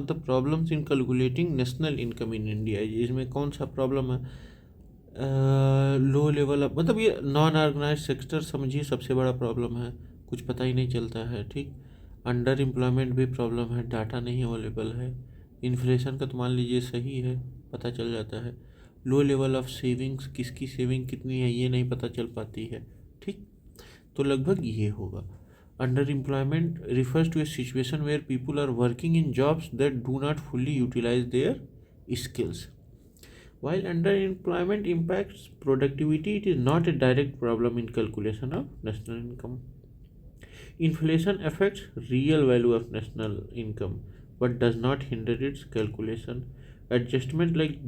The problems in calculating national income in India. इसमें कौन सा प्रॉब्लम है? लो लेवल ऑफ, मतलब ये नॉन ऑर्गेनाइज सेक्टर समझिए सबसे बड़ा प्रॉब्लम है, कुछ पता ही नहीं चलता है। ठीक, अंडर एम्प्लॉयमेंट भी प्रॉब्लम है, डाटा नहीं अवेलेबल है। इन्फ्लेशन का तो मान लीजिए सही है, पता चल जाता है। लो लेवल ऑफ सेविंग्स, किसकी सेविंग कितनी है ये नहीं पता चल पाती है। ठीक, तो लगभग ये होगा। Under employment refers to a situation where people are working in jobs that do not fully utilize their skills. While underemployment impacts productivity, it is not a direct problem in calculation of national income. Inflation affects real value of national income but does not hinder its calculation. Adjustments like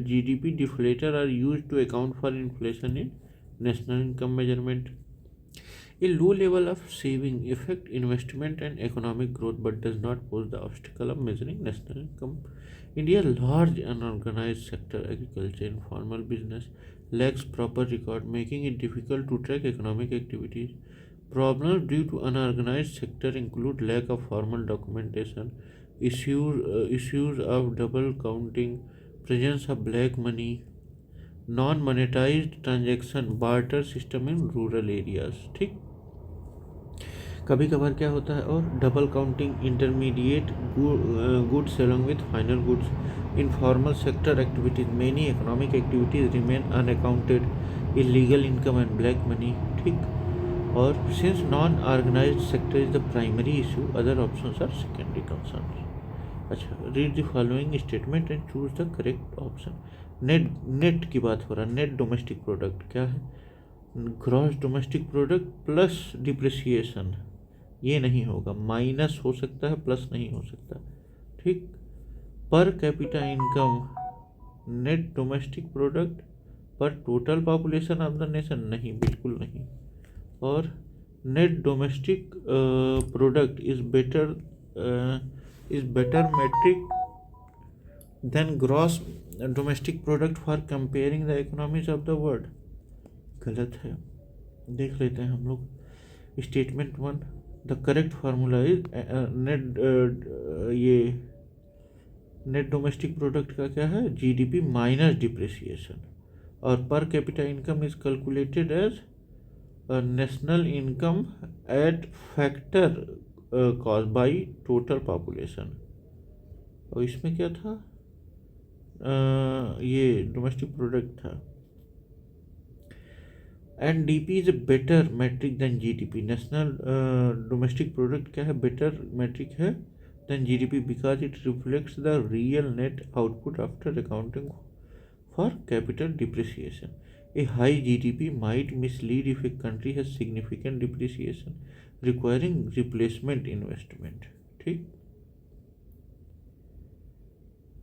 GDP deflator are used to account for inflation in national income measurement. A low level of saving affects investment and economic growth but does not pose the obstacle of measuring national income. India's large unorganized sector, agriculture, informal business, lacks proper record, making it difficult to track economic activities. Problems due to unorganized sector include lack of formal documentation, issues of double counting, presence of black money, non monetised transaction, barter system in rural areas. ठीक, कभी कभार क्या होता है, और double counting, intermediate goods along with final goods, informal sector activities, many economic activities remain unaccounted, illegal income and black money. ठीक, और since non organised sector is the primary issue, other options are secondary concern. अच्छा, read the following statement and choose the correct option. Net की बात हो रहा है। Net domestic product क्या है? Gross domestic product plus depreciation, ये नहीं होगा, माइनस हो सकता है, प्लस नहीं हो सकता। ठीक, per capita income, net domestic product per total population of the nation, नहीं, बिल्कुल नहीं। और net domestic product is better metric than gross domestic product for comparing the economies of the world, गलत है। देख लेते हैं हम लोग statement 1। The correct formula is net domestic product का क्या है? जीडीपी माइनस डिप्रिसिएशन, और per capita income is calculated as national income at factor cause by total population. और इसमें क्या था? ये डोमेस्टिक प्रोडक्ट था। NDP is a better metric than GDP. National domestic product क्या है? बेटर मैट्रिक है than GDP because it reflects the real net output after accounting for capital depreciation. A high GDP might mislead if a country has significant depreciation requiring replacement investment. ठीक,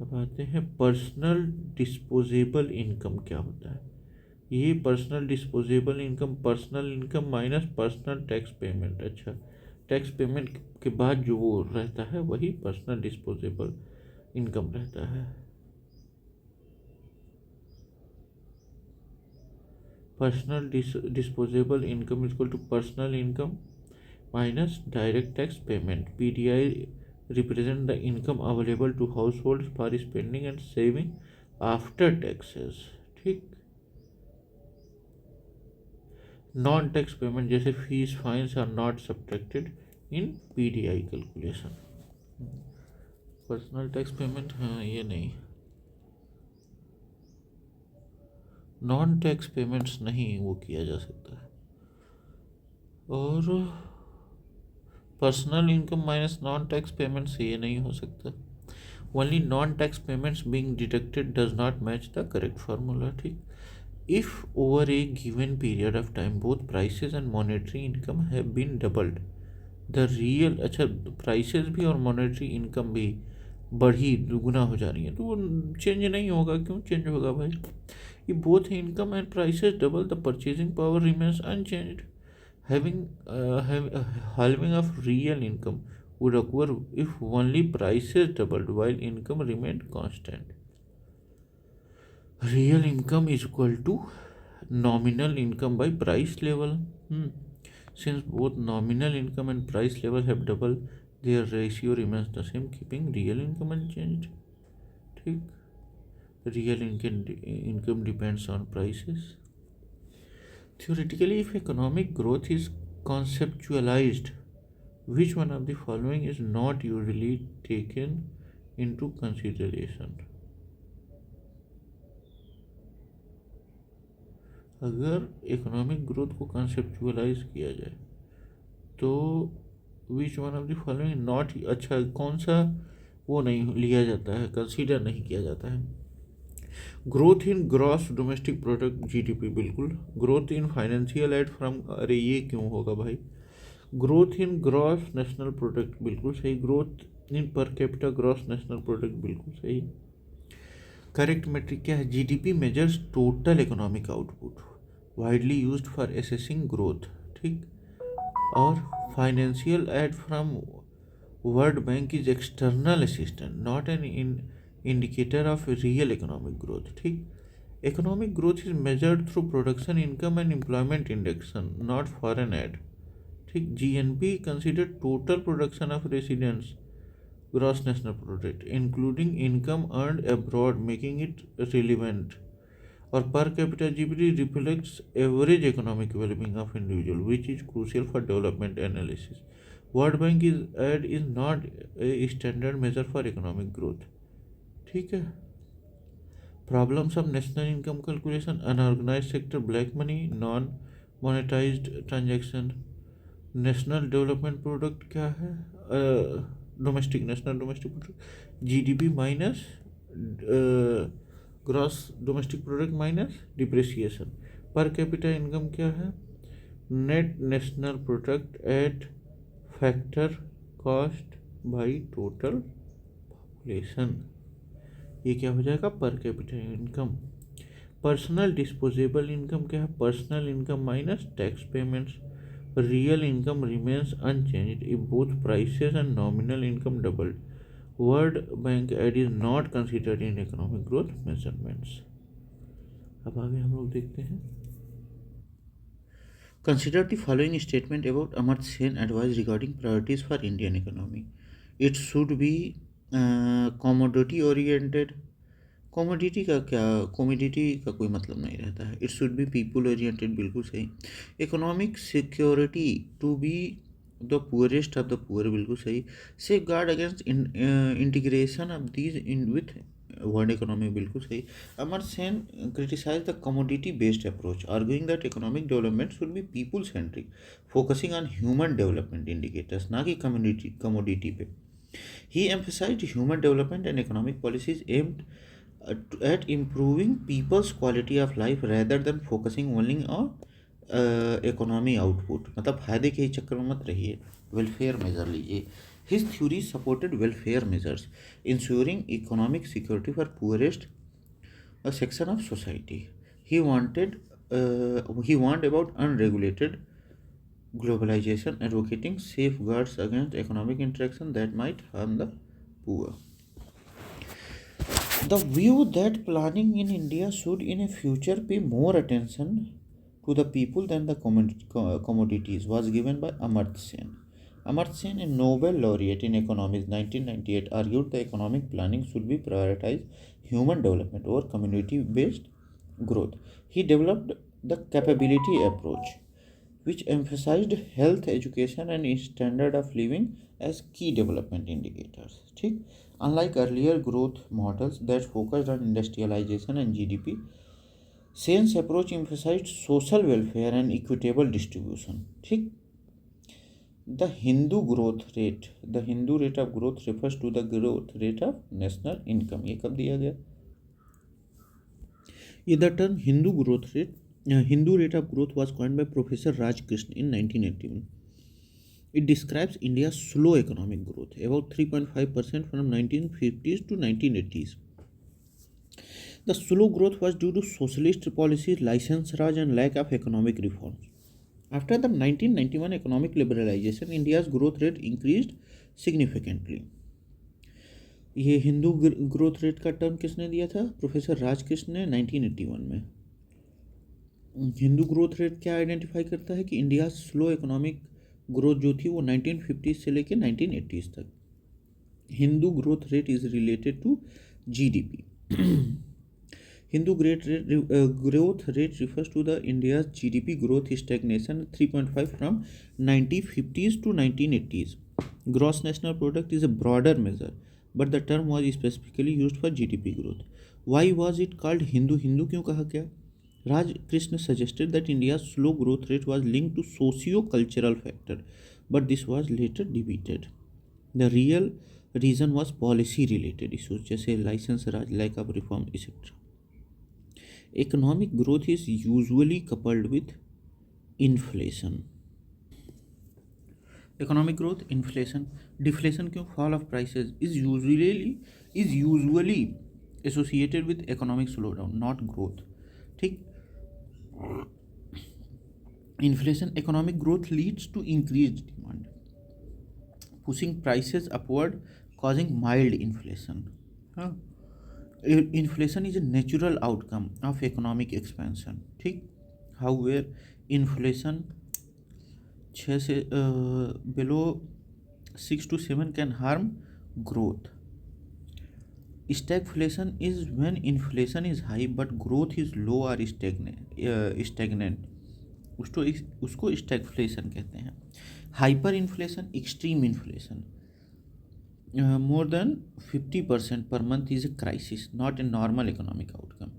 अब आते हैं personal disposable income क्या होता है। ये personal disposable income, personal income minus personal tax payment. अच्छा, tax payment के बाद जो वो रहता है वही पर्सनल डिस्पोजेबल इनकम रहता है। Personal disposable income equal to personal income minus direct tax payment. PDI represent the income available to households for spending and saving after taxes। ठीक, नॉन टैक्स पेमेंट जैसे fees fines are not subtracted in PDI calculation. Personal tax payment, हाँ ये नहीं, non tax payments नहीं वो किया जा सकता है। और personal income minus non tax payments, ये नहीं हो सकता। Only non tax payments being deducted does not match the correct formula. ठीक, if over a given period of time both prices and monetary income have been doubled the real, अच्छा prices भी और monetary income भी बढ़ी, दुगुना हो जा रही है, तो वो चेंज नहीं होगा। क्यों चेंज होगा भाई? ये both income and prices double the purchasing power remains unchanged. Halving of real income would occur if only prices doubled while income remained constant. Real income is equal to nominal income by price level. Since both nominal income and price level have doubled, their ratio remains the same keeping real income unchanged. ठीक, real income depends on prices. Theoretically, if economic growth is conceptualized, which one of the following is not usually taken into consideration? अगर economic growth को conceptualise किया जाए तो which one of the following not, अच्छा कौन सा वो नहीं लिया जाता है, कंसीडर नहीं किया जाता है। Growth in gross domestic product GDP, बिल्कुल। Growth in financial aid from, अरे ये क्यों होगा भाई। Growth in gross national product, बिल्कुल सही। Growth in per capita gross national product, बिल्कुल सही। करेक्ट मेट्रिक क्या है, GDP measures total economic output, widely used for assessing growth. ठीक, और financial aid from World Bank is external assistant, not an indicator of real economic growth. ठीक, economic growth is measured through production income and employment indexation, not foreign aid. ठीक, GNP consider total production of residents gross national product including income earned abroad, making it relevant। और per capita GDP reflects average economic well-being of individual, which is crucial for development analysis। World Bank is not a standard measure for economic growth। ठीक है। Problems of national income calculation, unorganized sector, black money, non monetized transaction। National development product क्या है, domestic, national domestic product GDP minus gross domestic product minus depreciation. पर capita income क्या है, net national product at factor cost by total population. ये क्या हो जाएगा, पर capita income. Personal disposable income क्या है, personal income minus tax payments. Real income remains unchanged if both prices and nominal income doubled। World Bank aid is not considered in economic growth measurements। अब आगे हम लोग देखते हैं। Consider the following statement about Amartya Sen advice regarding priorities for Indian economy। It should be commodity oriented। Commodity का क्या, commodity का कोई मतलब नहीं रहता है। It should be people oriented, बिल्कुल सही। Economic security to be the poorest of the poor, बिल्कुल सही। Safeguard against integration of these in with world economy, बिल्कुल सही। Amartya Sen criticise the commodity based approach, arguing that economic development should be people centric, focusing on human development indicators, ना कि commodity पे। He emphasised human development and economic policies aimed at improving people's quality of life rather than focusing only on economy output। मतलब फायदे के ही चक्कर में मत रहिए, वेलफेयर मेजर लीजिए। His theory supported welfare measures, ensuring economic security for poorest section of society। He warned about unregulated globalization, advocating safeguards against economic interaction that might harm the poor। The view that planning in India should in a future pay more attention to the people than the commodities was given by Amartya Sen। Amartya Sen, a Nobel laureate in economics 1998, argued the economic planning should be prioritize human development over community-based growth। He developed the capability approach, which emphasized health, education and standard of living as key development indicators। ठीक, unlike earlier growth models that focused on industrialization and GDP, Sen's approach emphasized social welfare and equitable distribution। ठीक, the Hindu rate of growth refers to the growth rate of national income। ये कब दिया गया, ये the term Hindu rate of growth was coined by Professor Raj Krishna in 1981। It describes India's slow economic growth, about 3.5% from 1950s to 1980s। The slow growth was due to socialist policies, license raj and lack of economic reforms। After the 1991 economic liberalization, India's growth rate increased significantly। ये Hindu growth rate का term किसने दिया था, professor Rajkrishna ने 1981 में। Hindu growth rate क्या identify करता है कि इंडिया स्लो इकोनॉमिक ग्रोथ जो थी वो 1950 से लेके 1980 तक। Hindu growth rate is related to GDP. Hindu growth rate refers to the India's GDP growth stagnation 3.5 from 1950s to 1980s. Gross national product is a broader measure, but the term was specifically used for GDP growth. Why was it called Hindu? Hindu क्यों कहा गया? Raj Krishna suggested that India's slow growth rate was linked to socio-cultural factor, but this was later debated. The real reason was policy related issues जैसे license raj, lack of reform, etc. Economic growth is usually coupled with inflation. Economic growth, inflation, deflation क्यों? Fall of prices is usually associated with economic slowdown, not growth. ठीक. Inflation, economic growth leads to increased demand, pushing prices upward, causing mild inflation. हाँ. Inflation is a natural outcome of economic expansion. ठीक. However, inflation 6 से below 6 to 7 can harm growth. Stagflation is when inflation is high but growth is low or stagnant. उसको stagflation कहते हैं. Hyperinflation, extreme inflation, more than 50% per month is a crisis, not a normal economic outcome.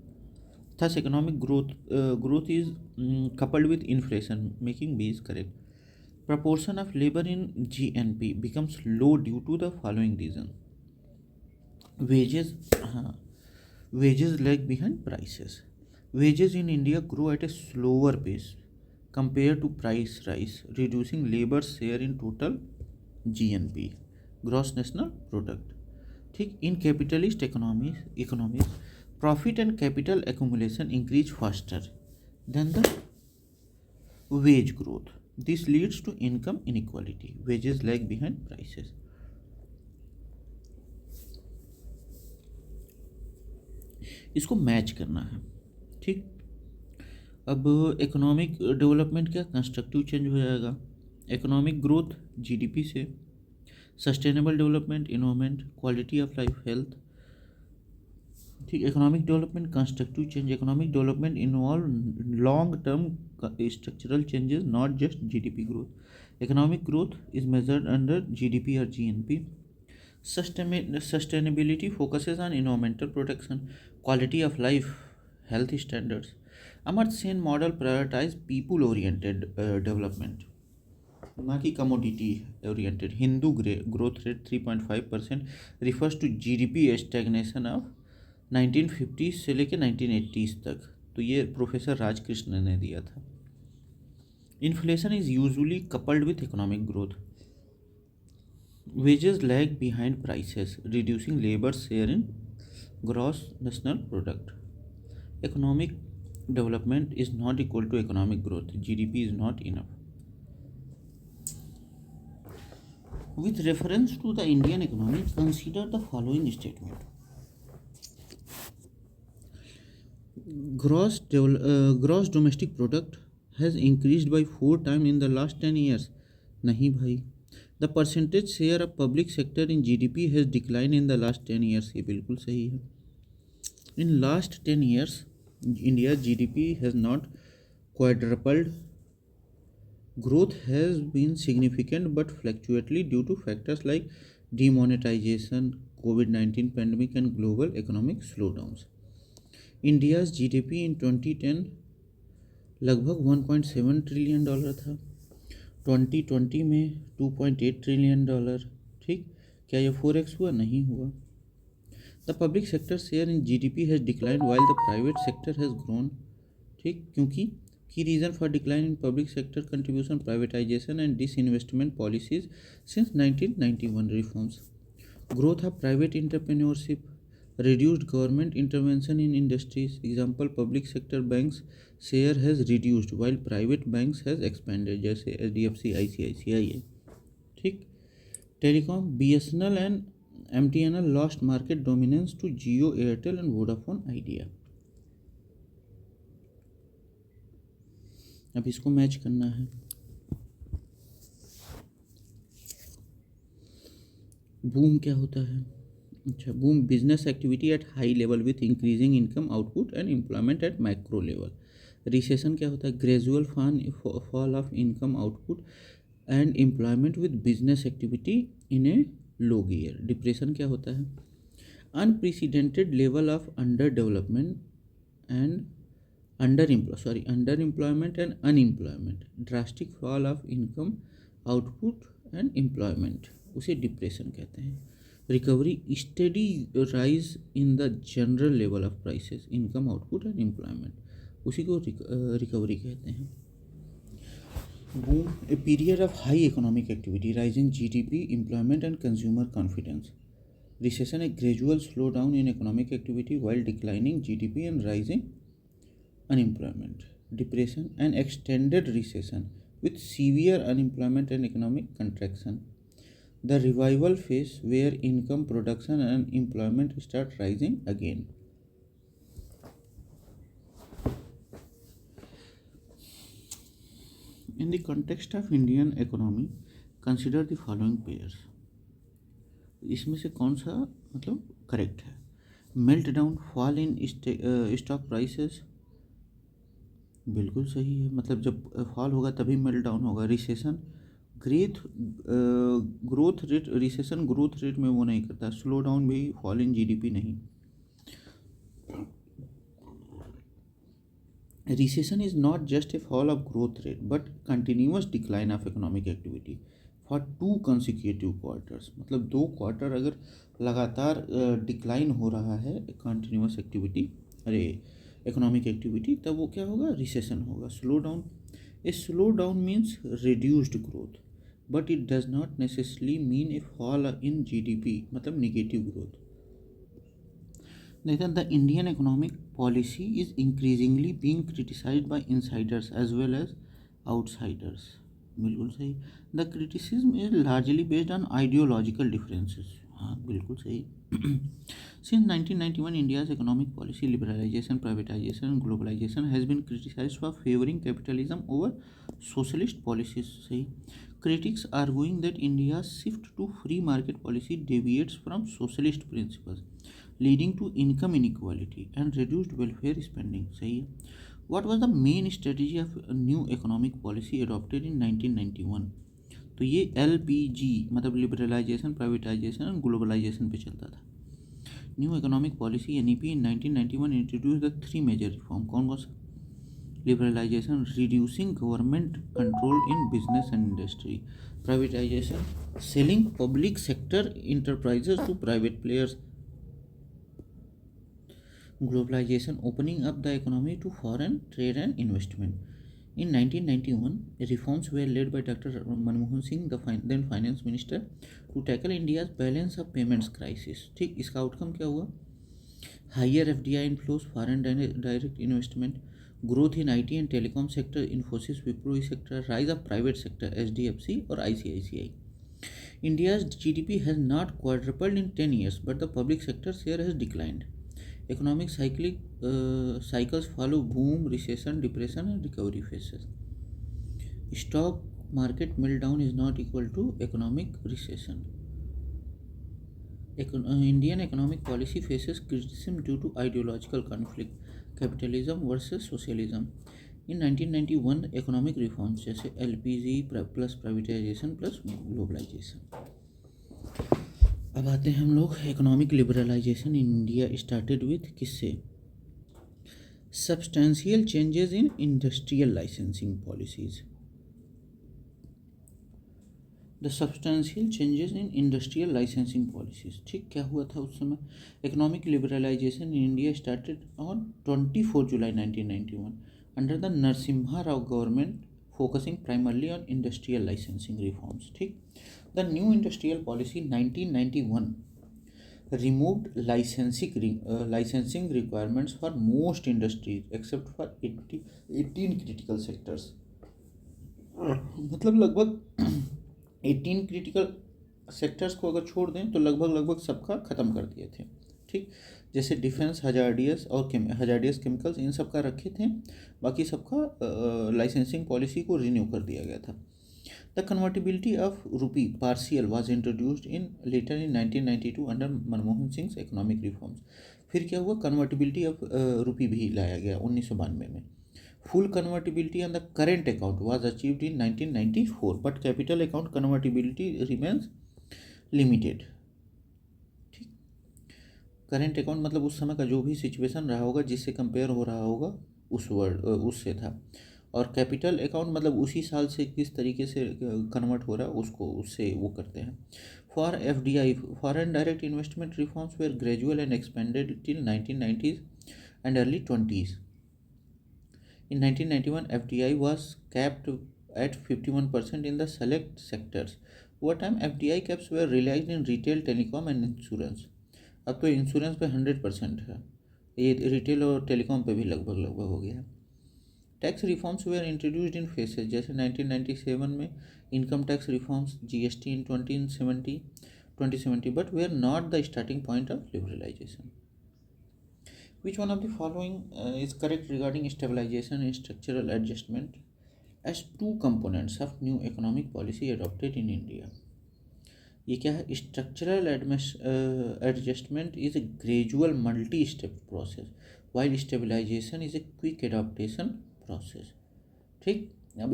Thus, economic growth is coupled with inflation, making B is correct. Proportion of labor in GNP becomes low due to the following reason. Wages lag behind prices. Wages in India grow at a slower pace compared to price rise, reducing labor share in total GNP, gross national product. ठीक. In capitalist economies, profit and capital accumulation increase faster than the wage growth. This leads to income inequality. Wages lag behind prices. इसको match करना है. ठीक. अब economic development क्या? Constructive change हो जाएगा. Economic growth GDP से, sustainable development environment, quality of life, health. ठीक. Economic development, constructive change. Economic development involve long term structural changes, not just GDP growth. Economic growth is measured under GDP or GNP. Sustainability focuses on environmental protection, quality of life, health standards. Amartya Sen model prioritize people-oriented development, ना कि commodity oriented. Hindu growth rate 3.5% refers to GDP stagnation of 1950s से लेके 1980s तक. तो ये professor Rajkrishna ने दिया था. Inflation is usually coupled with economic growth. Wages lag behind prices, reducing labour share in gross national product. Economic development is not equal to economic growth. GDP is not enough. With reference to the Indian economy, consider the following statement. Gross domestic product has increased by 4 times in the last 10 years. नहीं भाई. The percentage share of public sector in GDP has declined in the last 10 years. ये बिल्कुल सही है. In last 10 years, India's GDP has not quadrupled. Growth has been significant but fluctuately due to factors like demonetization, COVID-19 pandemic and global economic slowdowns. India's GDP in 2010 लगभग $1.7 trillion था. 2020 में $2.8 trillion. ठीक. क्या ये 4x हुआ? नहीं हुआ. The public sector share in GDP has declined while the private sector has grown. ठीक. क्योंकि की reason for decline in public sector contribution, privatisation and disinvestment policies since 1991 reforms. Growth of private entrepreneurship, reduced government intervention in industries. Example, public sector banks share has reduced while private banks has expanded, जैसे HDFC, ICICI है. ठीक. Telecom, BSNL and MTNL lost market dominance to Jio, Airtel and Vodafone Idea. अब इसको match करना है. Boom क्या होता है? अच्छा, boom business activity at high level with increasing income output and employment at micro level. Recession क्या होता है? Gradual fall of income output and employment with business activity in A low gear. Depression क्या होता है? Unprecedented level of under development and underemployment and unemployment, drastic fall of income output and employment, उसे depression कहते हैं। Recovery study rise in the general level of prices income output and employment, उसी को recovery कहते हैं। Boom a period of high economic activity rising GDP employment and consumer confidence. Recession A gradual slow down in economic activity while declining GDP and rising unemployment. Depression and extended recession with severe unemployment and economic contraction. The revival phase where income production and employment start rising again. In the context of Indian economy, consider the following pairs. इसमें से कौन सा मतलब correct है? Melt down, fall in stock prices, बिल्कुल सही है। मतलब जब फॉल होगा तभी मेल्ट डाउन होगा। Recession growth rate, recession growth rate में वो नहीं करता। स्लो डाउन भी फॉल इन जीडीपी नहीं। Recession is not just a fall of growth rate but continuous decline of economic activity for 2 consecutive quarters. मतलब 2 quarter अगर लगातार डिक्लाइन हो रहा है कंटिन्यूअस एक्टिविटी, इकोनॉमिक एक्टिविटी, तब वो क्या होगा? रिसेशन होगा। Slow down, a slow down means reduced growth but it does not necessarily mean a fall in GDP, मतलब negative growth. Neither the Indian economic policy is increasingly being criticized by insiders as well as outsiders. बिल्कुल सही। The criticism is largely based on ideological differences. हाँ बिल्कुल सही। Since 1991, India's economic policy, liberalization, privatization, and globalization has been criticized for favoring capitalism over socialist policies. सही। Critics arguing that India's shift to free market policy deviates from socialist principles, leading to income inequality and reduced welfare spending. सही है। What was the main strategy of a new economic policy adopted in 1991? तो ये LPG मतलब liberalisation, privatisation और globalisation पे चलता था। New economic policy NEP in 1991 introduce the 3 major reform. कौन कौन सा? Liberalisation, reducing government control in business and industry. Privatisation, selling public sector enterprises to private players. Globalization, opening up the economy to foreign trade and investment. In 1991, reforms were led by Dr. Manmohan Singh, the then finance minister, to tackle India's balance of payments crisis. ठीक, इसका outcome क्या हुआ? Higher FDI inflows, foreign direct investment, growth in IT and telecom sector, Infosys, Wipro sector, rise of private sector, SDFC और ICICI. India's GDP has not quadrupled in 10 years, but the public sector share has declined. Economic cycles follow boom, recession, depression, and recovery phases. Stock market meltdown is not equal to economic recession. Indian economic policy faces criticism due to ideological conflict, capitalism versus socialism. In 1991, economic reforms जैसे LPG plus privatization plus globalization. अब आते हैं हम लोग economic liberalisation in India started with किससे? Substantial changes in industrial licensing policies. The substantial changes in industrial licensing policies. ठीक, क्या हुआ था उस समय? Economic liberalisation in India started on 24 July 1991 under the Narasimha Rao government focusing primarily on industrial licensing reforms. ठीक, the new industrial policy 1991 removed licensing requirements for most industries except for 18 critical sectors. मतलब लगभग 18 critical sectors को अगर छोड़ दें तो लगभग सबका ख़त्म कर दिए थे। ठीक, जैसे डिफेंस, हजार्डियस और हजार्डियस केमिकल्स, इन सब का रखे थे, बाकी सबका लाइसेंसिंग पॉलिसी को रिन्यू कर दिया गया था। The convertibility of rupee partial was introduced in later in 1992 under Manmohan Singh economic reforms. फिर क्या हुआ, कन्वर्टिबिलिटी ऑफ रुपी भी लाया गया 1992 में. Full convertibility on the current account was achieved in 1994 but capital account convertibility remains limited. ठीक, current account मतलब उस समय का जो भी सिचुएशन रहा होगा जिससे कंपेयर हो रहा होगा उस वर्ड उससे था, और कैपिटल अकाउंट मतलब उसी साल से किस तरीके से कन्वर्ट हो रहा है उसको उससे वो करते हैं. For FDI foreign direct investment reforms were gradual and expanded till 1990s and early 20s. In 1991, FDI was capped at 51% in the select sectors. Over time, FDI caps were realized in retail, telecom and insurance. अब तो insurance पे 100% है, ये retail और telecom पे भी लगभग लगभग हो गया है. Tax reforms were introduced in phases, जैसे 1997 में income tax reforms, GST in 2070, but were not the starting point of liberalisation. Which one of the following is correct regarding stabilization and structural adjustment as two components of new economic policy adopted in India? ये क्या है, structural adjustment is a gradual multi-step process while stabilization is a quick adaptation process. ठीक, अब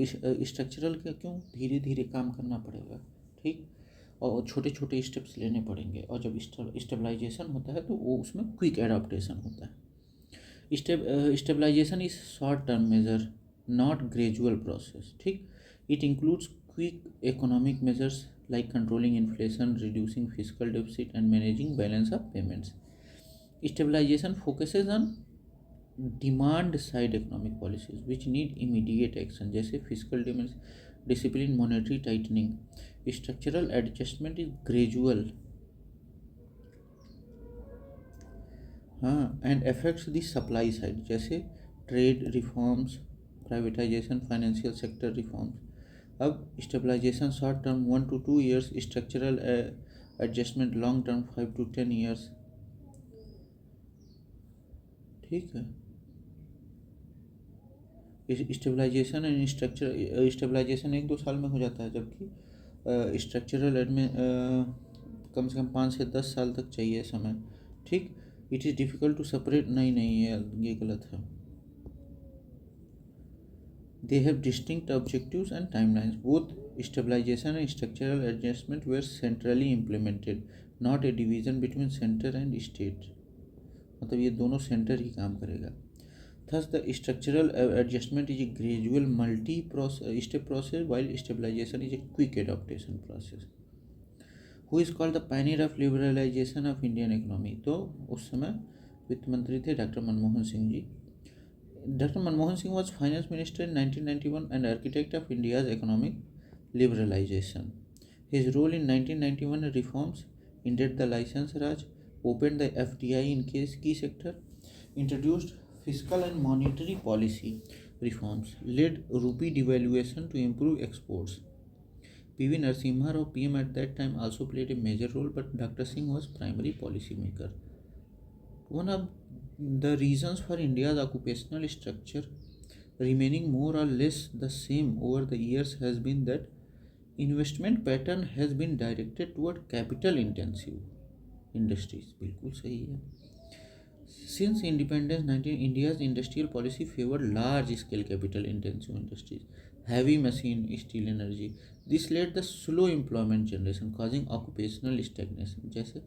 structural का क्यों धीरे धीरे काम करना पड़ेगा, ठीक, और छोटे छोटे स्टेप्स लेने पड़ेंगे, और जब स्टेबलाइजेशन होता है तो वो उसमें क्विक एडाप्टेशन होता है. Stabilisation is short term measure not gradual process. ठीक, it includes quick economic measures like controlling inflation, reducing fiscal deficit and managing balance of payments. Stabilisation focuses on demand side economic policies which need immediate action, जैसे fiscal discipline, monetary tightening. Structural adjustment is gradual हाँ and affects the supply side, जैसे trade reforms, privatisation, financial sector reforms. अब stabilisation short term 1 to 2 years, structural adjustment long term 5 to 10 years. ठीक है, stabilization and stabilization 1-2 साल में हो जाता है, जबकि स्ट्रक्चरल में कम से कम 5 से 10 साल तक चाहिए समय. ठीक, it is difficult to separate, नहीं ये गलत है. They have distinct objectives and timelines. Both stabilisation and structural adjustment were centrally implemented, not a division between centre and state. मतलब ये दोनों सेंटर ही काम करेगा. Thus, the structural adjustment is a gradual multi-step process while stabilization is a quick adaptation process. Who is called the pioneer of liberalization of Indian economy? तो उस समय वित्त मंत्री थे doctor Manmohan Singh ji. Doctor Manmohan Singh was finance minister in 1991 and architect of India's economic liberalization. His role in 1991 reforms ended the license Raj, opened the FDI in key sector, introduced fiscal and monetary policy reforms, led rupee devaluation to improve exports. P.V. Narasimha Rao, PM at that time, also played a major role, but Dr. Singh was primary policy maker. One of the reasons for India's occupational structure remaining more or less the same over the years has been that investment pattern has been directed toward capital intensive industries. बिल्कुल सही है. Since independence, India's industrial policy favored large-scale capital-intensive industries, heavy machine, steel, energy. This led the slow employment generation, causing occupational stagnation. जैसे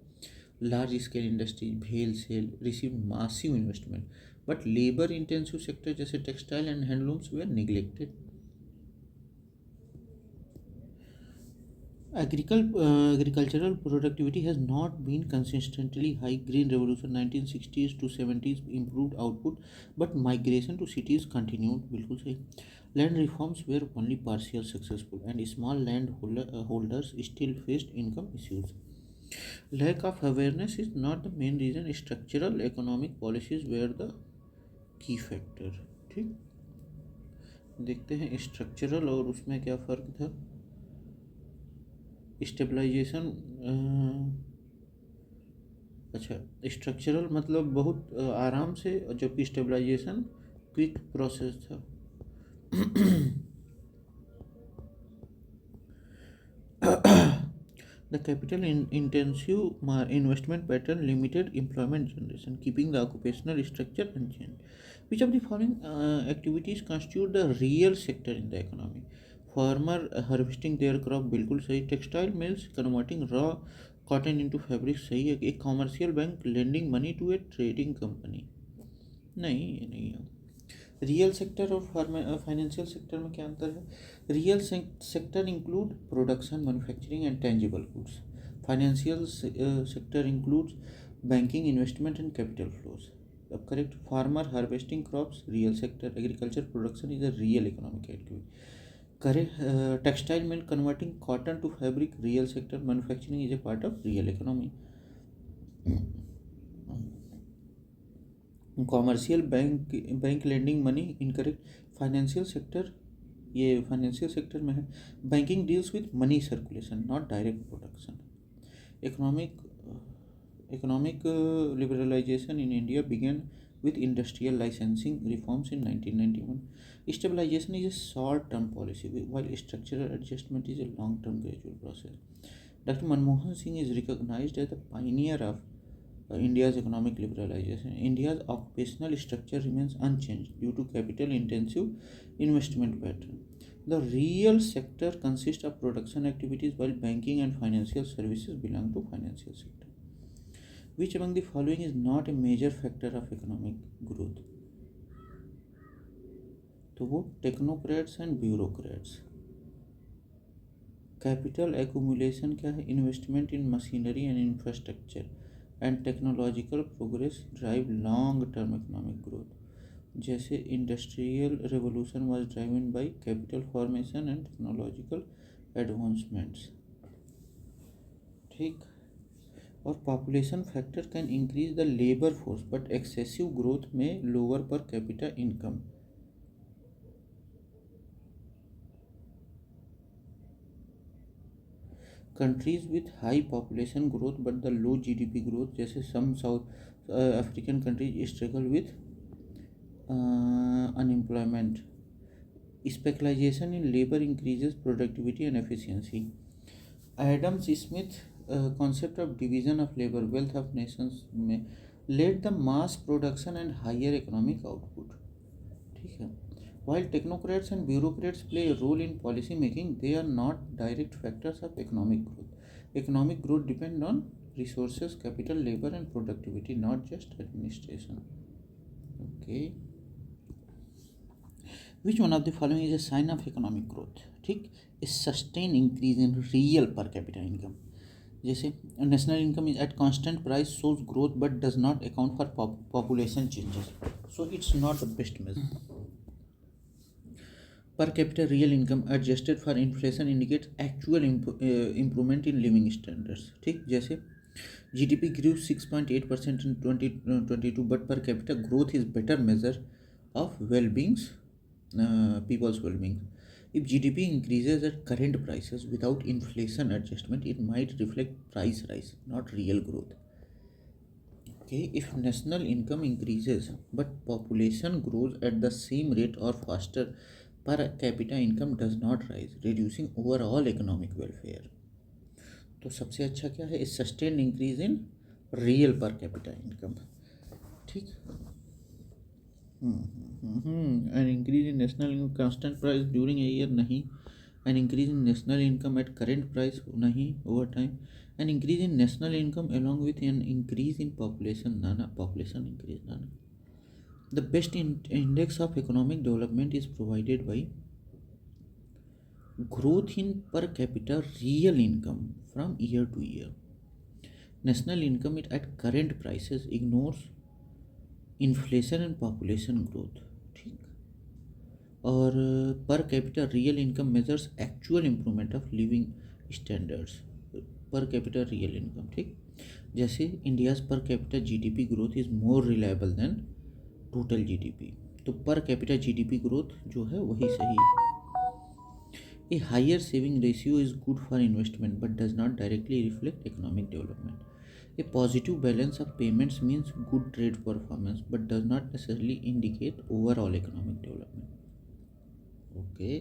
large-scale industries, भेल cell received massive investment, but labor-intensive sector जैसे textile and handlooms were neglected. Agricultural productivity has not been consistently high. Green Revolution 1960s to 70s improved output, but migration to cities continued. बिल्कुल सही. Land reforms were only partially successful, and small land holders still faced income issues. Lack of awareness is not the main reason. Structural economic policies were the key factor. ठीक, देखते हैं structural और उसमें क्या फ़र्क था. स्टेबलाइजेशन अच्छा, structural मतलब बहुत आराम से, जबकि स्टेबलाइजेशन क्विक प्रोसेस था. The capital intensive investment pattern limited employment generation, keeping the occupational structure unchanged. Which of the following activities constitute the real sector in the economy? Farmer harvesting their crop, बिल्कुल सही. Textile mills converting raw cotton into fabric, सही है. एक commercial bank lending money to a trading company, नहीं ये नहीं है. Real sector और फाइनेंशियल सेक्टर में क्या अंतर है? Real sector include production, manufacturing and tangible goods. Financial sector includes banking, investment and capital flows. अब correct. Farmer harvesting crops, real sector. Agriculture production is a real economic activity. Correct. Textile mill converting cotton to fabric, real sector. Manufacturing is a part of real economy. Commercial bank lending money, incorrect. Financial sector, ये financial sector में है. Banking deals with money circulation, not direct production. Economic liberalisation in India began with industrial licensing reforms in 1991. Stabilization is a short-term policy, while structural adjustment is a long-term gradual process. Dr. Manmohan Singh is recognized as the pioneer of India's economic liberalization. India's occupational structure remains unchanged due to capital-intensive investment pattern. The real sector consists of production activities, while banking and financial services belong to financial sector. Which among the following is not a major factor of economic growth? तो वो technocrats and bureaucrats. Capital accumulation क्या है? Investment in machinery and infrastructure and technological progress drive long term economic growth. जैसे industrial revolution was driven by capital formation and technological advancements. ठीक. और population factor can increase the labour force, but excessive growth में lower per capita income. Countries with high population growth but the low GDP growth, जैसे some South African countries struggle with unemployment. Specialisation in labour increases productivity and efficiency. Adam Smith concept of division of labor wealth of nations में led the mass production and higher economic output. ठीक है. While technocrats and bureaucrats play a role in policy making, they are not direct factors of economic growth. Economic growth depends on resources, capital, labor and productivity, not just administration. Okay. Which one of the following is a sign of economic growth? ठीक. A sustained increase in real per capita income. जैसे national income is at constant price shows growth but does not account for population changes, so it's not the best measure. Per capita real income adjusted for inflation indicates actual improvement in living standards. ठीक. जैसे GDP grew 6.8% in 2022 but per capita growth is better measure of wellbeings, people's wellbeing. If GDP increases at current prices without inflation adjustment, it might reflect price rise, not real growth. Okay, if national income increases but population grows at the same rate or faster, per capita income does not rise, reducing overall economic welfare. तो सबसे अच्छा क्या है? Sustain increase in real पर capita income. ठीक. An increase in national income constant price during a year, नहीं. An increase in national income at current price, नहीं. Over time. An increase in national income along with an increase in population, ना. Population increase, ना. The best index of economic development is provided by growth in per capita real income from year to year. National income at current prices ignores inflation and population growth. ठीक. और per capita real income measures actual improvement of living standards. Per capita real income. ठीक. जैसे India's per capita GDP growth is more reliable then total GDP, तो per capita GDP growth जो है वही सही है. A higher saving ratio is good for investment but does not directly reflect economic development. A positive balance of payments means good trade performance but does not necessarily indicate overall economic development. Okay.